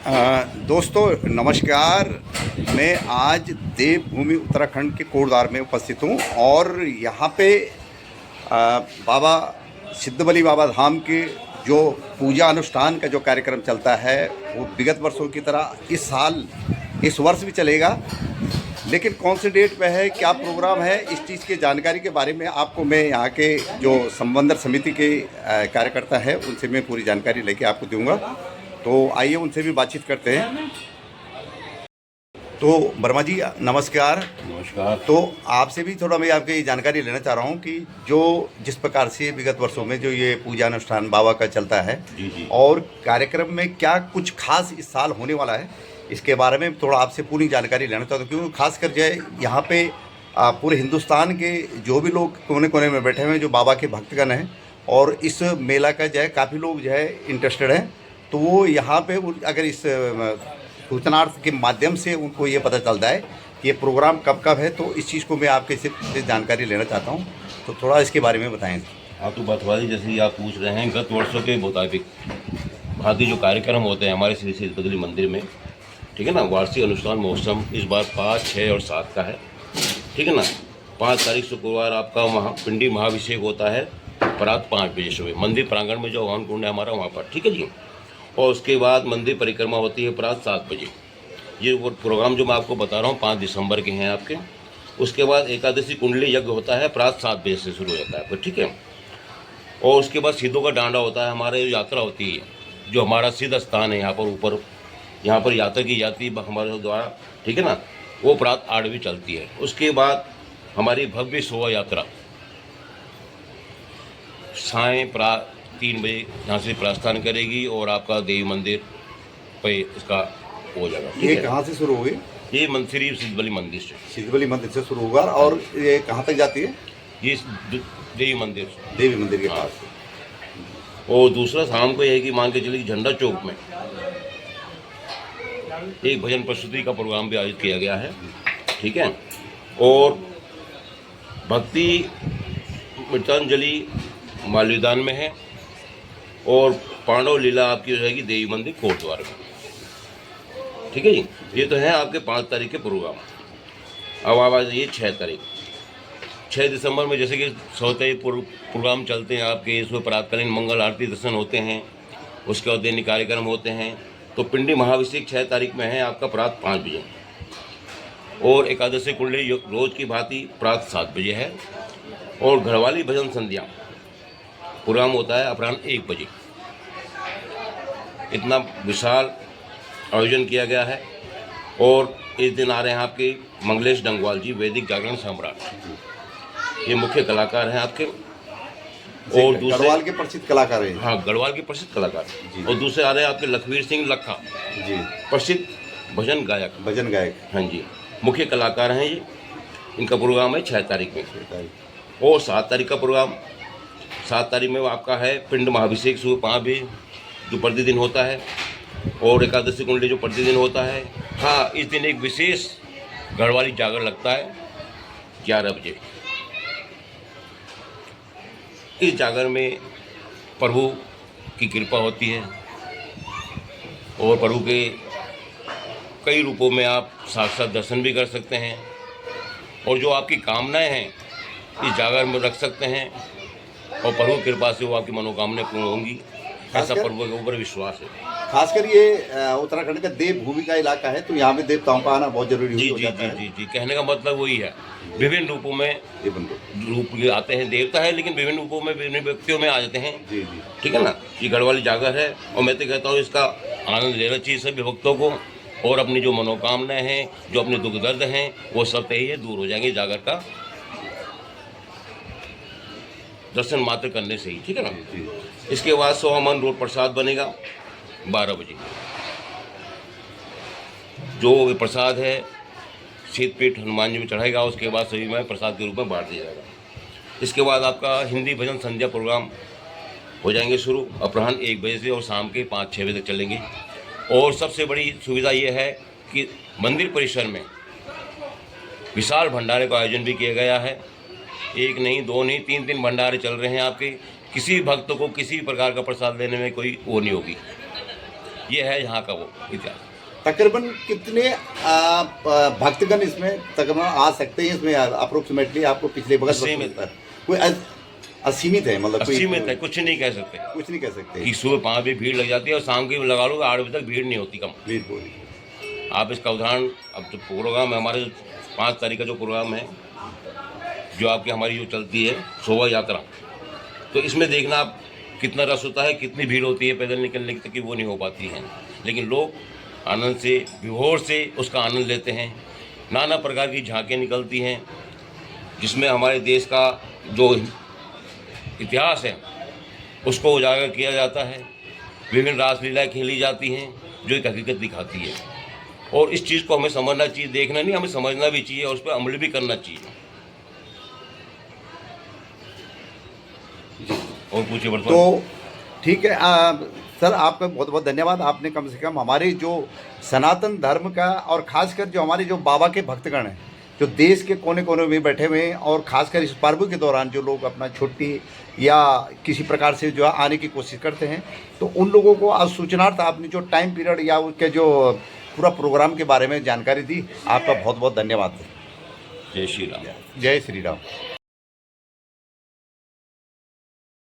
दोस्तों नमस्कार। मैं आज देवभूमि उत्तराखंड के कोटद्वार में उपस्थित हूँ और यहाँ पे बाबा सिद्धबली बाबा धाम के जो पूजा अनुष्ठान का जो कार्यक्रम चलता है वो विगत वर्षों की तरह इस वर्ष भी चलेगा। लेकिन कौन से डेट पे है, क्या प्रोग्राम है, इस चीज़ की जानकारी के बारे में आपको मैं यहाँ के जो संबंधक समिति के कार्यकर्ता है उनसे मैं पूरी जानकारी लेके आपको दूंगा। तो आइए उनसे भी बातचीत करते हैं। तो वर्मा जी नमस्कार। नमस्कार। तो आपसे भी थोड़ा मैं आपकी जानकारी लेना चाह रहा हूँ कि जिस प्रकार से विगत वर्षों में जो ये पूजा अनुष्ठान बाबा का चलता है जी। और कार्यक्रम में क्या कुछ खास इस साल होने वाला है, इसके बारे में थोड़ा आपसे पूरी जानकारी लेना चाहता हूँ। क्योंकि खासकर जो है यहाँ पे पूरे हिंदुस्तान के जो भी लोग कोने कोने में बैठे हुए हैं जो बाबा के भक्तगण हैं और इस मेला का जो है काफ़ी लोग जो है इंटरेस्टेड हैं, तो वो यहाँ पे अगर इस सूचनार्थ के माध्यम से उनको ये पता चलता है कि ये प्रोग्राम कब कब है, तो इस चीज़ को मैं आपके से जानकारी लेना चाहता हूँ। तो थोड़ा इसके बारे में बताएं। आप तो बतवादी जैसे ही आप पूछ रहे हैं, गत वर्षों के मुताबिक भांति जो कार्यक्रम होते हैं हमारे श्री सिद्धबली मंदिर में, ठीक है ना, वार्षिक अनुष्ठान महोत्सव इस बार 5, 6 और 7 का है, ठीक है ना। 5 तारीख शुक्रवार आपका पिंडी महाभिषेक होता है प्रातः 5 बजे सुबह मंदिर प्रांगण में जो हवन कुंड है हमारा वहाँ पर, ठीक है जी। और उसके बाद मंदिर परिक्रमा होती है प्रातः 7 बजे। ये वो प्रोग्राम जो मैं आपको बता रहा हूँ 5 दिसंबर के हैं आपके। उसके बाद एकादशी कुंडली यज्ञ होता है प्रातः 7 बजे से शुरू हो जाता है, ठीक है। और उसके बाद सिद्धों का डांडा होता है, हमारे यात्रा होती है जो हमारा सिद्ध स्थान है यहाँ पर ऊपर, यहाँ पर यात्रा की जाती है हमारे द्वारा, ठीक है ना, वो प्रातः 8 बजे चलती है। उसके बाद हमारी भव्य शोभा यात्रा सायं 3 बजे यहाँ से प्रस्थान करेगी और आपका देवी मंदिर पे इसका हो जाएगा। ये कहाँ से शुरू हुई? ये श्री सिद्धबली मंदिर से, सिद्धबली मंदिर से शुरू होगा और ये कहाँ तक जाती है? ये देवी मंदिर के हाँ। पास। और दूसरा शाम को ये है कि मान के चलिए झंडा चौक में एक भजन प्रस्तुति का प्रोग्राम भी आयोजित किया गया है, ठीक है। और भक्ति मृतांजलि माल्यदान में है और पांडव लीला आपकी हो जाएगी देवी मंदिर कोटद्वार में, ठीक है जी। ये तो है आपके 5 तारीख के प्रोग्राम। अब आप आ जाइए 6 तारीख। 6 दिसंबर में जैसे कि सौते प्रोग्राम चलते हैं आपके, इसमें प्रातकालीन मंगल आरती दर्शन होते हैं, उसके बाद दैनिक कार्यक्रम होते हैं। तो पिंडी महाभिषेक 6 तारीख में है आपका प्रातः 5 बजे और एकादशी कुंडली रोज की भांति प्रातः 7 बजे है। और घरवाली भजन संध्या प्रोग्राम होता है अपराह्न 1 बजे। इतना विशाल आयोजन किया गया है। और इस दिन आ रहे हैं आपके मंगलेश डंगवाल जी, वैदिक जागरण सम्राट, ये मुख्य कलाकार हैं आपके। और दूसरे गढ़वाल के प्रसिद्ध कलाकार हैं। हाँ, गढ़वाल के प्रसिद्ध कलाकार। और दूसरे आ रहे हैं आपके लखवीर सिंह लखा जी, प्रसिद्ध भजन गायक, हाँ जी, मुख्य कलाकार हैं ये। इनका प्रोग्राम है 6 तारीख में। और 7 तारीख का प्रोग्राम, 7 तारीख में आपका है पिंड महाभिषेक सुबह 5 बजे जो प्रतिदिन होता है, और एकादशी कुंडली जो प्रतिदिन होता है। हाँ, इस दिन एक विशेष घरवाली जागर लगता है 11 बजे। इस जागर में प्रभु की कृपा होती है और प्रभु के कई रूपों में आप साक्षात दर्शन भी कर सकते हैं और जो आपकी कामनाएं हैं इस जागर में रख सकते हैं और प्रभु की कृपा से वो आपकी मनोकामनाएं पूर्ण होंगी, ऐसा प्रभु के ऊपर विश्वास है। खासकर ये उत्तराखंड का देवभूमि का इलाका है, तो यहाँ पे देवताओं का आना बहुत जरूरी जी हो जी जाता जी है। जी जी, कहने का मतलब वही है। विभिन्न रूपों में रूप आते हैं देवता है, लेकिन विभिन्न रूपों में विभिन्न व्यक्तियों में आ जाते हैं, जी जी, ठीक है ना। ये गढ़वाली जागर है और मैं तो कहता हूँ इसका आनंद लेना चाहिए सभी भक्तों को। और अपनी जो मनोकामनाएं हैं, जो अपने दुख दर्द हैं, वो सब तय दूर हो जाएंगे जागर का दर्शन मात्र करने से ही, ठीक है ना। इसके बाद सोहामन रोड प्रसाद बनेगा 12 बजे। जो प्रसाद है शीतपीठ हनुमान जी में चढ़ाएगा, उसके बाद सभी में प्रसाद के रूप में बांट दिया जाएगा। इसके बाद आपका हिंदी भजन संध्या प्रोग्राम हो जाएंगे शुरू अपराह्न 1 बजे से और शाम के 5-6 बजे तक चलेंगे। और सबसे बड़ी सुविधा ये है कि मंदिर परिसर में विशाल भंडारे का आयोजन भी किया गया है। 1 नहीं, 2 नहीं, 3 भंडारे चल रहे हैं आपके। किसी भक्त को किसी प्रकार का प्रसाद लेने में कोई वो नहीं होगी। ये है यहाँ का वो इतिहास। तकरीबन कितने भक्तगण इसमें तकरीबन आ सकते हैं इसमें अप्रोक्सीमेटली आपको पिछले वक्त असीमित है। कोई असीमित है, मतलब कोई असीमित है, कुछ नहीं कह सकते कुछ नहीं कह सकते। कि सुबह 5 बजे भीड़ लग जाती है और शाम की लगा लो 8 बजे तक भीड़ नहीं होती कम। बिल्कुल। आप इसका उदाहरण, अब जो प्रोग्राम है हमारे 5 तारीख का जो प्रोग्राम है, जो आपकी हमारी जो चलती है शोभा यात्रा, तो इसमें देखना आप कितना रस होता है, कितनी भीड़ होती है, पैदल निकलने की वो नहीं हो पाती है, लेकिन लोग आनंद से विभोर से उसका आनंद लेते हैं। नाना प्रकार की झांकियाँ निकलती हैं जिसमें हमारे देश का जो इतिहास है उसको उजागर किया जाता है। विभिन्न रासलीलाएँ खेली जाती हैं जो एक हकीकत दिखाती है, और इस चीज़ को हमें समझना चाहिए, देखना नहीं, हमें समझना भी चाहिए और उस पर अमल भी करना चाहिए। और पूछिए वर्तमान। तो ठीक है सर, आपका बहुत बहुत धन्यवाद। आपने कम से कम हमारे जो सनातन धर्म का और खासकर जो हमारे जो बाबा के भक्तगण हैं जो देश के कोने कोने में बैठे हुए हैं, और खासकर इस पर्व के दौरान जो लोग अपना छुट्टी या किसी प्रकार से जो आने की कोशिश करते हैं, तो उन लोगों को आज सूचनार्थ आपने जो टाइम पीरियड या उसके जो पूरा प्रोग्राम के बारे में जानकारी दी, आपका बहुत बहुत धन्यवाद। जय श्री राम। जय श्री राम।